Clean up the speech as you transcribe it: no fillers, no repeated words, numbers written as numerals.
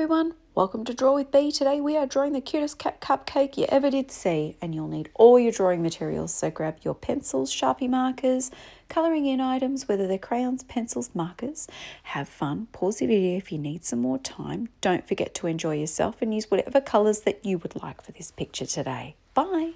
everyone, welcome to Draw with Bee. Today we are drawing the cutest cat cupcake you ever did see, and you'll need all your drawing materials, so grab your pencils, Sharpie markers, colouring in items, whether they're crayons, pencils, markers. Have fun, pause the video if you need some more time. Don't forget to enjoy yourself and use whatever colours that you would like for this picture today. Bye!